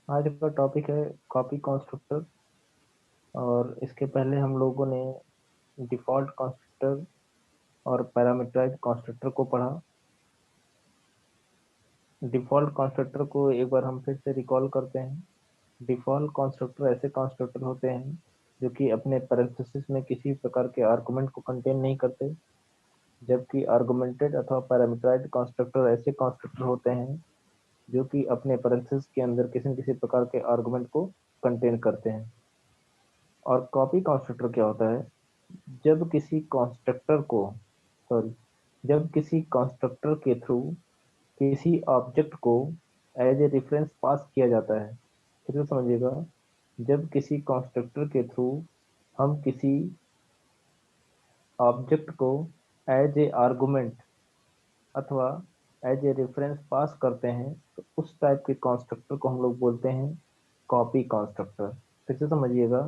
आज का टॉपिक है कॉपी कंस्ट्रक्टर। और इसके पहले हम लोगों ने डिफॉल्ट कंस्ट्रक्टर और पैरामीटराइज्ड कंस्ट्रक्टर को पढ़ा। डिफॉल्ट कंस्ट्रक्टर को एक बार हम फिर से रिकॉल करते हैं। डिफॉल्ट कंस्ट्रक्टर ऐसे कंस्ट्रक्टर होते हैं जो कि अपने पैरेंथेसिस में किसी प्रकार के आर्गुमेंट को कंटेन नहीं करते, जबकि आर्गुमेंटेड अथवा पैरामीटराइज्ड कंस्ट्रक्टर ऐसे कंस्ट्रक्टर होते हैं जो कि अपने पैरेंथेसिस के अंदर किसी न किसी प्रकार के आर्गुमेंट को कंटेन करते हैं। और कॉपी कंस्ट्रक्टर क्या होता है? जब किसी कंस्ट्रक्टर को सॉरी जब किसी कंस्ट्रक्टर के थ्रू किसी ऑब्जेक्ट को एज ए रेफरेंस पास किया जाता है। फिर से समझिएगा। जब किसी कंस्ट्रक्टर के थ्रू हम किसी ऑब्जेक्ट को एज ए आर्गुमेंट अथवा एज ए रेफरेंस पास करते हैं तो उस टाइप के कंस्ट्रक्टर को हम लोग बोलते हैं कॉपी कंस्ट्रक्टर। फिर से समझिएगा।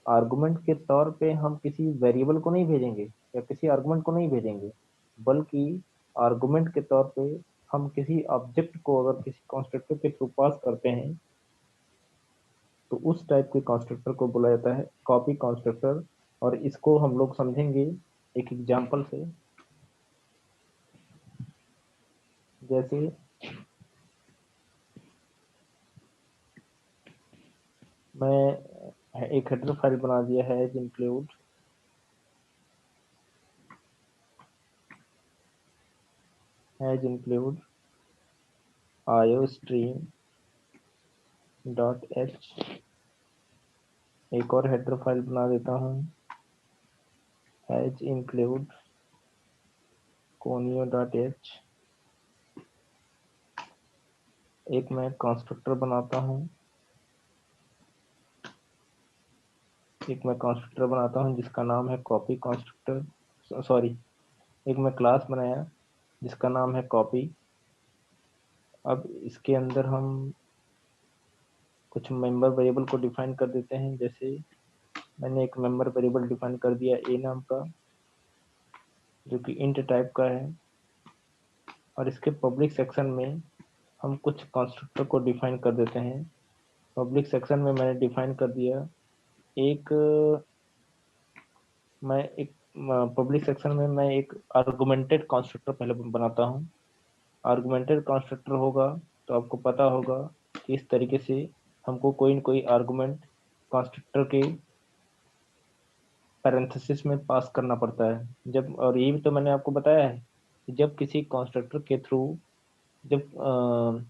आर्गुमेंट के तौर पे हम किसी वेरिएबल को नहीं भेजेंगे या किसी आर्गुमेंट को नहीं भेजेंगे, बल्कि आर्गुमेंट के तौर पे हम किसी ऑब्जेक्ट को अगर किसी कंस्ट्रक्टर के थ्रू पास करते हैं तो उस टाइप के कंस्ट्रक्टर को बोला जाता है कॉपी कंस्ट्रक्टर। और इसको हम लोग समझेंगे एक एग्जांपल से। जैसे मैं एक हेडर फाइल बना दिया है एज इंक्लूड iostream डॉट एच। एक और हेडर फाइल बना देता हूँ एज इंक्लूड conio डॉट एच। एक मैं कंस्ट्रक्टर बनाता हूँ जिसका नाम है कॉपी कंस्ट्रक्टर। सॉरी, एक मैं क्लास बनाया जिसका नाम है कॉपी। अब इसके अंदर हम कुछ मेंबर वेरिएबल को डिफाइन कर देते हैं। जैसे मैंने एक मेंबर वेरिएबल डिफाइन कर दिया ए नाम का, जो कि इंट टाइप का है। और इसके पब्लिक सेक्शन में हम कुछ कंस्ट्रक्टर को डिफाइन कर देते हैं। पब्लिक सेक्शन में मैंने डिफाइन कर दिया एक मैं एक पब्लिक सेक्शन में मैं एक आर्गुमेंटेड कंस्ट्रक्टर पहले बनाता हूँ। आर्गुमेंटेड कंस्ट्रक्टर होगा तो आपको पता होगा कि इस तरीके से हमको कोई न कोई आर्गुमेंट कंस्ट्रक्टर के पैरेंथेसिस में पास करना पड़ता है। जब और ये भी तो मैंने आपको बताया है कि जब किसी कंस्ट्रक्टर के थ्रू जब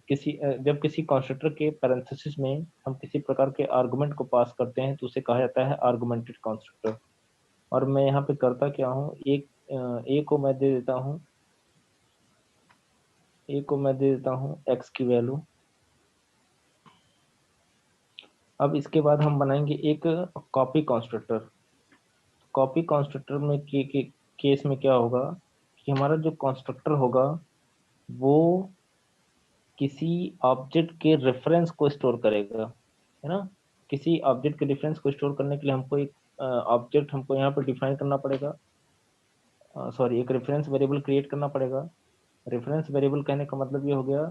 किसी कंस्ट्रक्टर के पैरेंथेसिस में हम किसी प्रकार के आर्गुमेंट को पास करते हैं तो उसे कहा जाता है आर्गुमेंटेड कंस्ट्रक्टर। और मैं यहाँ पे करता क्या हूँ, ए को मैं दे देता हूँ एक्स की वैल्यू। अब इसके बाद हम बनाएंगे एक कॉपी कंस्ट्रक्टर। कॉपी कंस्ट्रक्टर में केस में क्या होगा कि हमारा जो कंस्ट्रक्टर होगा वो किसी ऑब्जेक्ट के रेफरेंस को स्टोर करेगा, है ना। किसी ऑब्जेक्ट के रेफरेंस को स्टोर करने के लिए हमको एक ऑब्जेक्ट हमको यहाँ पर डिफाइन करना पड़ेगा। सॉरी, एक रेफरेंस वेरिएबल क्रिएट करना पड़ेगा। रेफरेंस वेरिएबल कहने का मतलब ये हो गया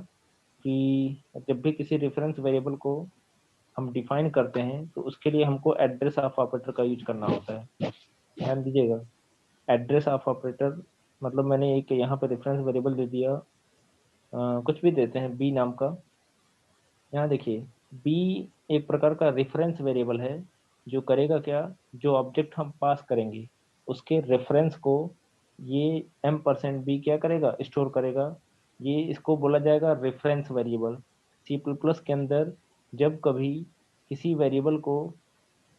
कि जब भी किसी रेफरेंस वेरिएबल को हम डिफाइन करते हैं तो उसके लिए हमको एड्रेस ऑफ ऑपरेटर का यूज करना होता है। ध्यान दीजिएगा। एड्रेस ऑफ ऑपरेटर मतलब मैंने एक यहाँ पे रेफरेंस वेरिएबल दे दिया, कुछ भी देते हैं बी नाम का। यहाँ देखिए, बी एक प्रकार का रेफरेंस वेरिएबल है जो करेगा क्या, जो ऑब्जेक्ट हम पास करेंगे उसके रेफरेंस को ये m%b क्या करेगा, स्टोर करेगा। ये इसको बोला जाएगा reference variable. C plus plus के अंदर जब कभी किसी वेरिएबल को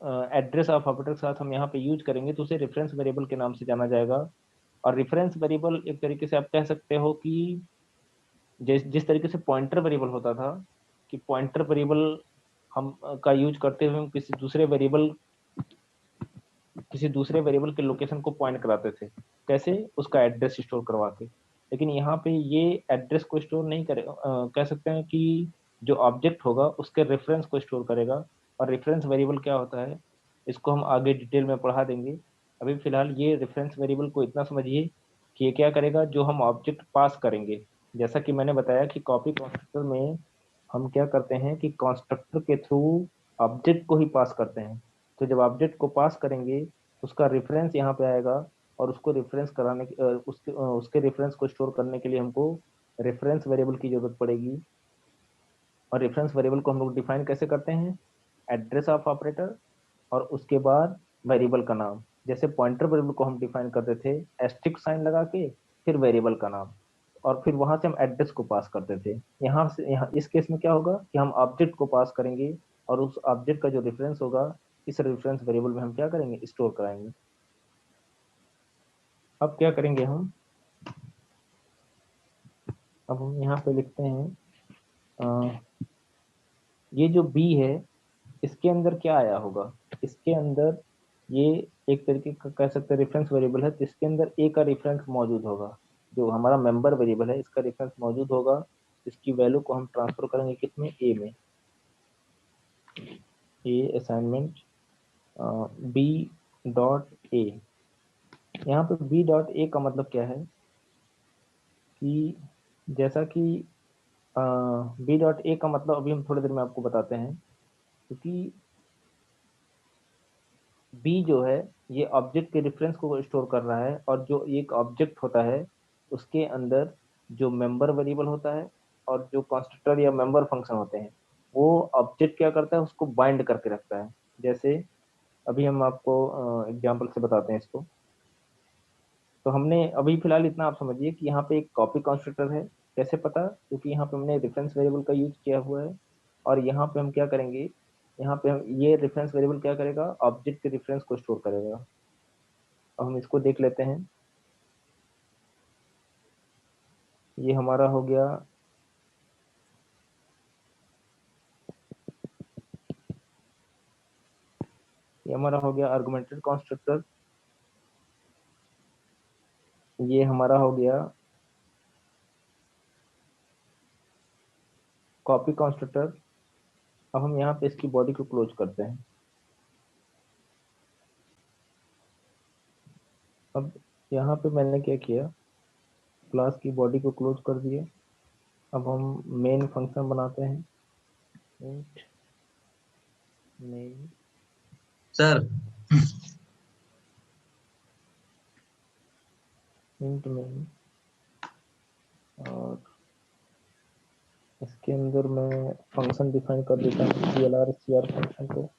एड्रेस ऑफ ऑपरेटर के साथ हम यहाँ पे यूज करेंगे तो उसे रेफरेंस वेरिएबल के नाम से जाना जाएगा। और रेफरेंस वेरिएबल एक तरीके से आप कह सकते हो कि जिस जिस तरीके से पॉइंटर वेरिएबल होता था कि पॉइंटर वेरिएबल हम का यूज करते हुए हम किसी दूसरे वेरिएबल के लोकेशन को पॉइंट कराते थे। कैसे? उसका एड्रेस स्टोर करवा के। लेकिन यहाँ पे ये एड्रेस को स्टोर नहीं करे, कह सकते हैं कि जो ऑब्जेक्ट होगा उसके रेफरेंस को स्टोर करेगा। और रेफरेंस वेरिएबल क्या होता है इसको हम आगे डिटेल में पढ़ा देंगे। अभी फिलहाल ये रेफरेंस वेरिएबल को इतना समझिए कि ये क्या करेगा, जो हम ऑब्जेक्ट पास करेंगे। जैसा कि मैंने बताया कि कॉपी कंस्ट्रक्टर में हम क्या करते हैं कि कंस्ट्रक्टर के थ्रू ऑब्जेक्ट को ही पास करते हैं। तो जब ऑब्जेक्ट को पास करेंगे उसका रेफरेंस यहाँ पे आएगा, और उसको रेफरेंस कराने उसके रेफरेंस को स्टोर करने के लिए हमको रेफरेंस वेरिएबल की जरूरत पड़ेगी। और रेफरेंस वेरिएबल को हम लोग डिफाइन कैसे करते हैं, एड्रेस ऑफ ऑपरेटर और उसके बाद वेरिएबल का नाम। जैसे पॉइंटर वेरिएबल को हम डिफाइन करते थे एस्ट्रिक साइन लगा के, फिर वेरिएबल का नाम, और फिर वहां से हम एड्रेस को पास करते थे। यहाँ इस केस में क्या होगा कि हम ऑब्जेक्ट को पास करेंगे, और उस ऑब्जेक्ट का जो रेफरेंस होगा इस रेफरेंस वेरिएबल में हम क्या करेंगे, स्टोर कराएंगे। अब क्या करेंगे हम, अब हम यहाँ पे लिखते हैं ये जो बी है इसके अंदर क्या आया होगा, इसके अंदर ये एक तरीके का कह सकते हैं रेफरेंस वेरिएबल है, तो इसके अंदर ए का रेफरेंस मौजूद होगा। जो हमारा मेंबर वेरिएबल है इसका रेफरेंस मौजूद होगा। इसकी वैल्यू को हम ट्रांसफर करेंगे किसमें, ए में। ए असाइनमेंट बी डॉट ए। यहाँ पे बी डॉट ए का मतलब क्या है कि जैसा कि बी डॉट ए का मतलब अभी हम थोड़ी देर में आपको बताते हैं, क्योंकि बी जो है ये ऑब्जेक्ट के रेफरेंस को स्टोर कर रहा है, और जो एक ऑब्जेक्ट होता है उसके अंदर जो मेंबर वेरिएबल होता है और जो कंस्ट्रक्टर या मेंबर फंक्शन होते हैं, वो ऑब्जेक्ट क्या करता है, उसको बाइंड करके रखता है। जैसे अभी हम आपको एग्जांपल से बताते हैं इसको। तो हमने अभी फिलहाल इतना आप समझिए कि यहाँ पे एक कॉपी कंस्ट्रक्टर है। कैसे पता, क्योंकि यहाँ पे हमने रेफरेंस वेरिएबल का यूज किया हुआ है। और यहाँ पे हम क्या करेंगे, यहाँ पे हम ये रेफरेंस वेरिएबल क्या करेगा, ऑब्जेक्ट के रेफरेंस को स्टोर करेगा। अब हम इसको देख लेते हैं। ये हमारा हो गया, ये हमारा हो गया आर्गुमेंटेड कंस्ट्रक्टर। ये हमारा हो गया कॉपी कंस्ट्रक्टर। अब हम यहाँ पे इसकी बॉडी को क्लोज करते हैं। अब यहाँ पे मैंने क्या किया, क्लास की बॉडी को क्लोज कर दिए। अब हम मेन फंक्शन बनाते हैं, int main, sir. Int main. और इसके अंदर मैं फंक्शन डिफाइन कर देता हूँ clr फंक्शन को।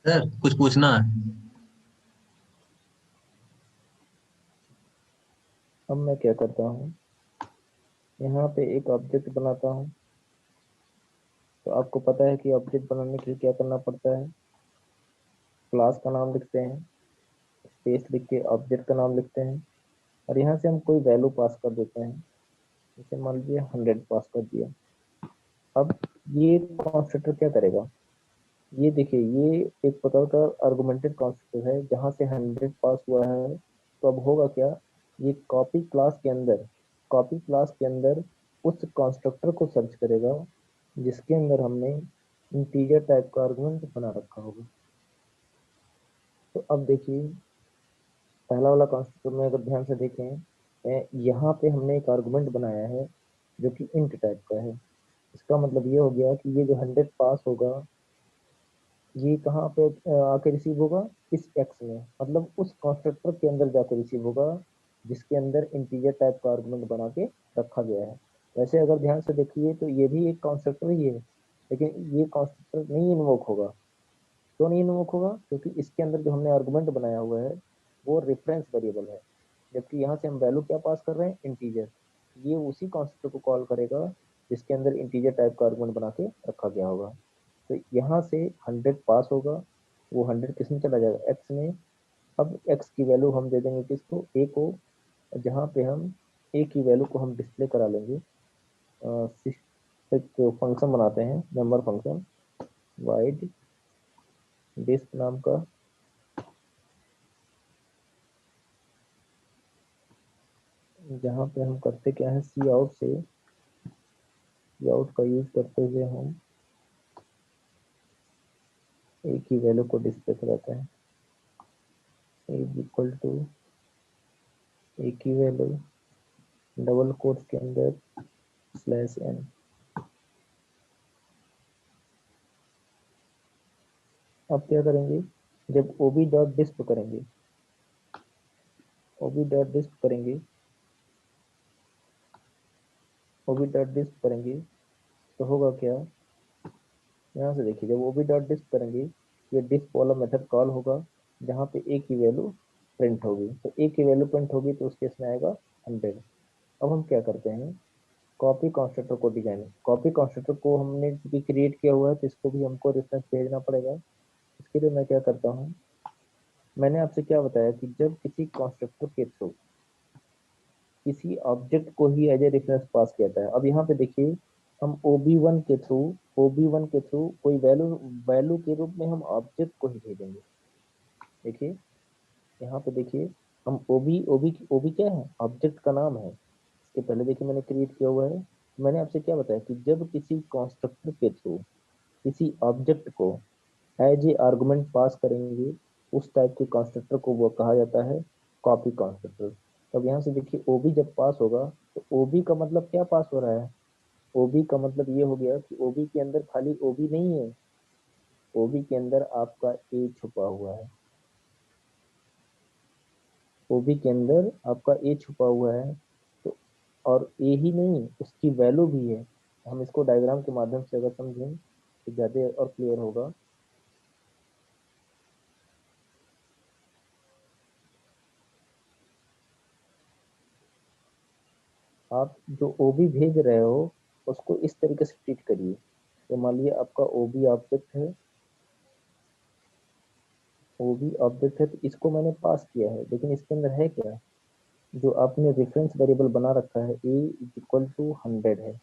सर कुछ पूछना है। अब मैं क्या करता हूँ, यहाँ पे एक ऑब्जेक्ट बनाता हूँ। तो आपको पता है कि ऑब्जेक्ट बनाने के लिए क्या करना पड़ता है, क्लास का नाम लिखते हैं, स्पेस लिख के ऑब्जेक्ट का नाम लिखते हैं, और यहाँ से हम कोई वैल्यू पास कर देते हैं। जैसे मान लीजिए 100 पास कर दिया। अब ये कॉन्स्ट्रक्टर क्या करेगा, ये देखिए ये एक प्रकार का आर्गुमेंटेड कॉन्स्ट्रक्टर है जहाँ से 100 पास हुआ है। तो अब होगा क्या, ये कॉपी क्लास के अंदर उस कॉन्स्ट्रक्टर को सर्च करेगा जिसके अंदर हमने इंटीजर टाइप का आर्गुमेंट बना रखा होगा। तो अब देखिए पहला वाला कंस्ट्रक्टर में अगर ध्यान से देखें, यहाँ पे हमने एक आर्गुमेंट बनाया है जो कि इंट टाइप का है। इसका मतलब ये हो गया कि ये जो 100 पास होगा ये कहाँ पे आके रिसीव होगा, इस एक्स में, मतलब उस कंस्ट्रक्टर के अंदर जाके रिसीव होगा जिसके अंदर इंटीजर टाइप का आर्गुमेंट बना के रखा गया है। वैसे अगर ध्यान से देखिए तो ये भी एक कंस्ट्रक्टर ही है, लेकिन ये कंस्ट्रक्टर नहीं इन्वोक होगा। क्यों नहीं इन्वोक होगा, क्योंकि इसके अंदर जो हमने आर्गुमेंट बनाया हुआ है वो रेफरेंस वेरिएबल है, जबकि यहाँ से हम वैल्यू क्या पास कर रहे हैं, इंटीजर। ये उसी कॉन्स्ट्रक्टर को कॉल करेगा जिसके अंदर इंटीजर टाइप का आर्गुमेंट बना के रखा गया होगा। तो यहाँ से 100 पास होगा, वो 100 किस में चला जाएगा, एक्स में। अब एक्स की वैल्यू हम दे देंगे किसको, ए को, जहाँ पे हम ए की वैल्यू को हम डिस्प्ले करा लेंगे। एक फंक्शन बनाते हैं मेंबर फंक्शन, वाइड डिस्प नाम का। जहाँ पे हम करते क्या है, सी आउट का यूज करते हुए हम ए की वैल्यू को डिस्प्ले कराते हैं। ए इक्वल टू ए की वैल्यू डबल कोट्स के अंदर /n। अब क्या करेंगे, जब ओबी डॉट डिस्प करेंगे, ओबी डॉट डिस्प करेंगे, ओबी डॉट डिस्प करेंगे तो होगा क्या, यहाँ से देखिए, जब ओबी डॉट डिस्प करेंगे, ये डिस्प वाला मेथड कॉल होगा, जहाँ पे ए की वैल्यू प्रिंट होगी, तो ए की वैल्यू प्रिंट होगी तो उस केस में आएगा 100। अब हम क्या करते हैं, कॉपी कंस्ट्रक्टर को डिजाइन, कॉपी कंस्ट्रक्टर को हमने भी क्रिएट किया हुआ है तो इसको भी हमको रेफरेंस भेजना पड़ेगा। इसके लिए मैं क्या करता हूँ, मैंने आपसे क्या बताया कि जब किसी कंस्ट्रक्टर के थ्रू किसी ऑब्जेक्ट को ही एज ए रेफरेंस पास किया जाता है। अब यहाँ पे देखिए, हम OB1 के थ्रू, OB1 के थ्रू कोई वैल्यू, वैल्यू के रूप में हम ऑब्जेक्ट को ही भेजेंगे। देखिए यहाँ पे देखिए, हम ओबी ओबी ओबी क्या है, ऑब्जेक्ट का नाम है। इसके पहले देखिए मैंने क्रिएट किया हुआ है। मैंने आपसे क्या बताया कि जब किसी कंस्ट्रक्टर के थ्रू किसी ऑब्जेक्ट को एज ए आर्गुमेंट पास करेंगे, उस टाइप के कंस्ट्रक्टर को वो कहा जाता है कॉपी कंस्ट्रक्टर। तब यहाँ से देखिए, ओबी जब पास होगा तो ओबी का मतलब क्या पास हो रहा है, ओबी का मतलब ये हो गया कि ओबी के अंदर खाली ओबी नहीं है, ओबी के अंदर आपका ए छुपा हुआ है, ओबी के अंदर आपका ए छुपा हुआ है। तो और ए ही नहीं, उसकी वैल्यू भी है। हम इसको डायग्राम के माध्यम से अगर समझें तो ज्यादा और क्लियर होगा। आप जो ओबी भेज रहे हो उसको इस तरीके से ट्रीट करिए, तो मान लीजिए आपका ओबी ऑब्जेक्ट है, ओबी ऑब्जेक्ट है तो इसको मैंने पास किया है, लेकिन इसके अंदर है क्या, जो आपने रेफरेंस वेरिएबल बना रखा है ए इक्वल टू 100 है।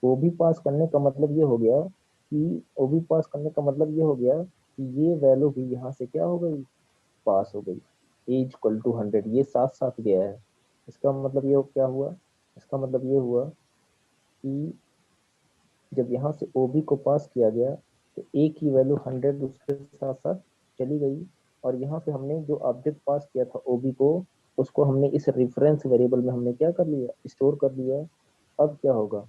ओबी पास करने का मतलब ये हो गया कि ओबी पास करने का मतलब ये हो गया कि ये वैल्यू भी यहाँ से क्या हो गई, पास हो गई, ए इक्वल टू 100, ये साथ साथ गया है। इसका मतलब ये क्या हुआ, इसका मतलब ये हुआ कि जब यहाँ से ओबी को पास किया गया तो ए की वैल्यू 100 उसके साथ साथ चली गई, और यहाँ पे हमने जो ऑब्जेक्ट पास किया था ओबी को, उसको हमने इस रेफरेंस वेरिएबल में हमने क्या कर लिया, स्टोर कर लिया। अब क्या होगा,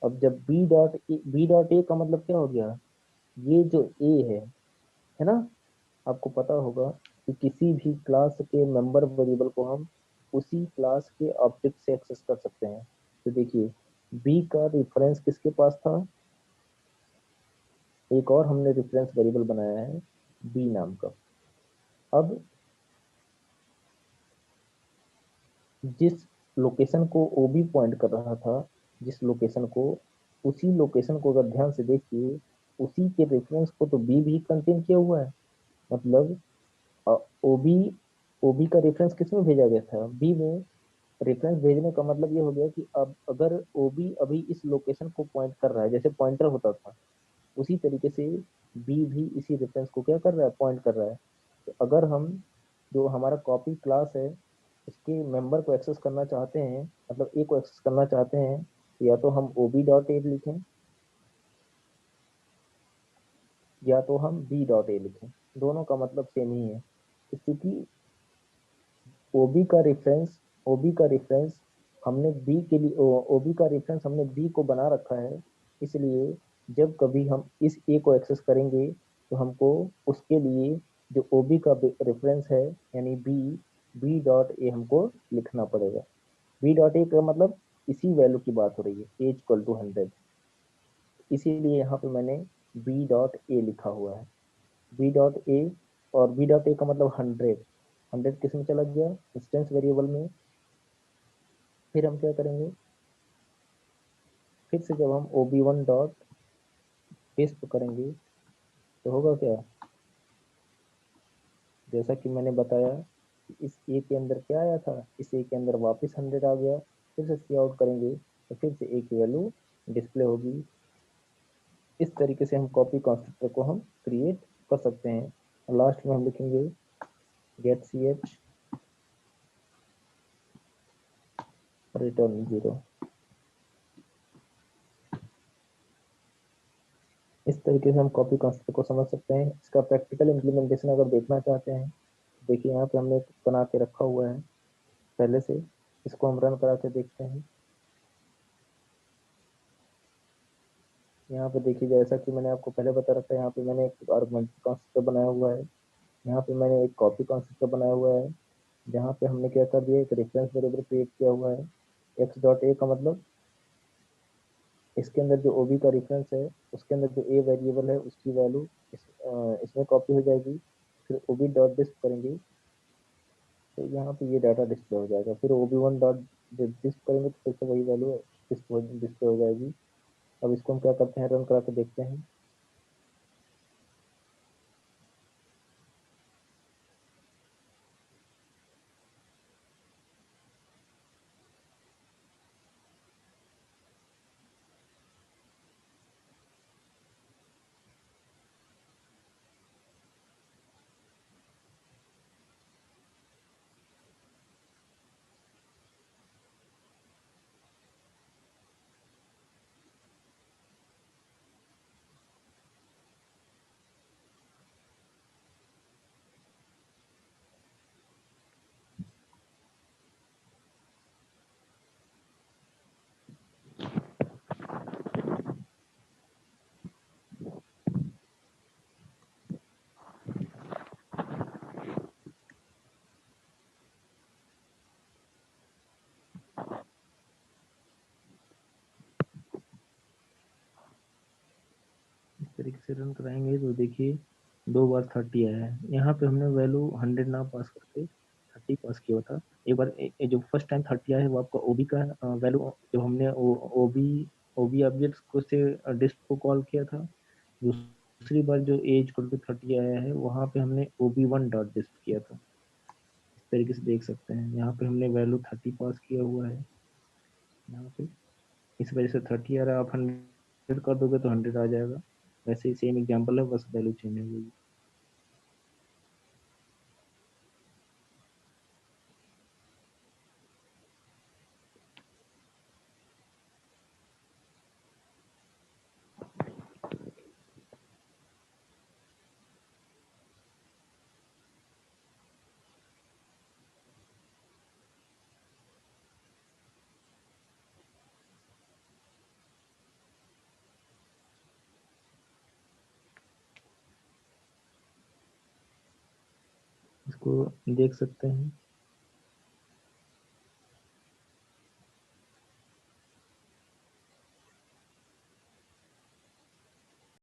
अब जब बी डॉट ए का मतलब क्या हो गया, ये जो ए है ना, आपको पता होगा कि किसी भी क्लास के मेंबर वेरिएबल को हम उसी क्लास के ऑब्जेक्ट से एक्सेस कर सकते हैं। तो देखिए, बी का रेफरेंस किसके पास था, एक और हमने रेफरेंस वेरिएबल बनाया है बी नाम का। अब जिस लोकेशन को ओबी पॉइंट कर रहा था, जिस लोकेशन को, उसी लोकेशन को अगर ध्यान से देखिए, उसी के रेफरेंस को तो बी भी कंटेन किया हुआ है। मतलब ओबी ओबी का रेफरेंस किस में भेजा गया था, बी में। रेफरेंस भेजने का मतलब ये हो गया कि अब अगर ओबी अभी इस लोकेशन को पॉइंट कर रहा है, जैसे पॉइंटर होता था, उसी तरीके से बी भी इसी रेफरेंस को क्या कर रहा है, पॉइंट कर रहा है। तो अगर हम, जो हमारा कॉपी क्लास है, उसके मेंबर को एक्सेस करना चाहते हैं, मतलब ए को एक्सेस करना चाहते हैं, तो या तो हम ओबी डॉट ए लिखें, या तो हम बी डॉट ए लिखें, दोनों का मतलब सेम ही है। क्योंकि ओबी का रेफरेंस ओबी का रेफरेंस हमने बी के लिए, ओबी का रेफरेंस हमने बी को बना रखा है, इसलिए जब कभी हम इस ए को एक्सेस करेंगे तो हमको उसके लिए जो ओबी का रेफरेंस है, यानी बी, बी डॉट ए हमको लिखना पड़ेगा। बी डॉट ए का मतलब इसी वैल्यू की बात हो रही है, ए इक्वल टू 100, इसीलिए यहाँ पे मैंने बी डॉट ए लिखा हुआ है, बी डॉट ए। और बी डॉट ए का मतलब 100, 100 किस में चला गया, इंस्टेंस वेरिएबल में। फिर हम क्या करेंगे, फिर से जब हम OB1 डॉट पेस्ट करेंगे तो होगा क्या, जैसा कि मैंने बताया कि इस ए के अंदर क्या आया था, इस ए के अंदर वापस 100 आ गया। फिर से सी आउट करेंगे तो फिर से ए की वैल्यू डिस्प्ले होगी। इस तरीके से हम कॉपी कंस्ट्रक्टर को हम क्रिएट कर सकते हैं। लास्ट में हम लिखेंगे गेट सी एच रिटर्न 0। इस तरीके से हम कॉपी कंस्ट्रक्टर को समझ सकते हैं। इसका प्रैक्टिकल इम्प्लीमेंटेशन अगर देखना चाहते हैं, देखिए यहाँ पे हमने बना के रखा हुआ है पहले से। इसको हम रन करा के देखते हैं। यहाँ पे देखिए, जैसा कि मैंने आपको पहले बता रखा है, यहाँ पे मैंने एक आर्गुमेंट कंस्ट्रक्टर बनाया हुआ है, यहाँ पे मैंने एक कॉपी कंस्ट्रक्टर बनाया हुआ है, जहाँ पे हमने क्या कर दिया, एक रेफरेंस वेरिएबल क्रिएट किया हुआ है। एक्स डॉट ए का मतलब इसके अंदर जो ओबी का रेफरेंस है, उसके अंदर जो ए वेरिएबल है उसकी वैल्यू इसमें कॉपी हो जाएगी। फिर ओबी डॉट डिस्प करेंगे तो यहाँ पे ये डाटा डिस्प्ले हो जाएगा। फिर ओबी वन डॉट डिस्प करेंगे तो फिर से वही वैल्यू डिस्प्ले हो जाएगी। अब इसको हम क्या करते हैं, रन करा के देखते हैं। इस तरीके से रन कराएंगे तो देखिए 2 बार 30 आया है। यहाँ पे हमने वैल्यू 100 ना पास करके 30 पास किया था। एक बार जो फर्स्ट टाइम 30 आया है वो आपका ओबी का वैल्यू, जब हमने ओबी ओबी ऑब्जेक्ट को से डिस्प को कॉल किया था। दूसरी बार जो एज इक्वल टू 30 आया है वहां पे हमने ओबी वन डॉट डिस्प किया था। इस तरीके से देख सकते हैं, यहाँ पे हमने वैल्यू 30 पास किया हुआ है यहाँ पे। इस वजह से 30 आ रहा है। आप 100 कर दोगे तो 100 आ जाएगा। वैसे ही सेम एग्जांपल है, बस वैल्यू चेंज हो गई। इसको देख सकते हैं।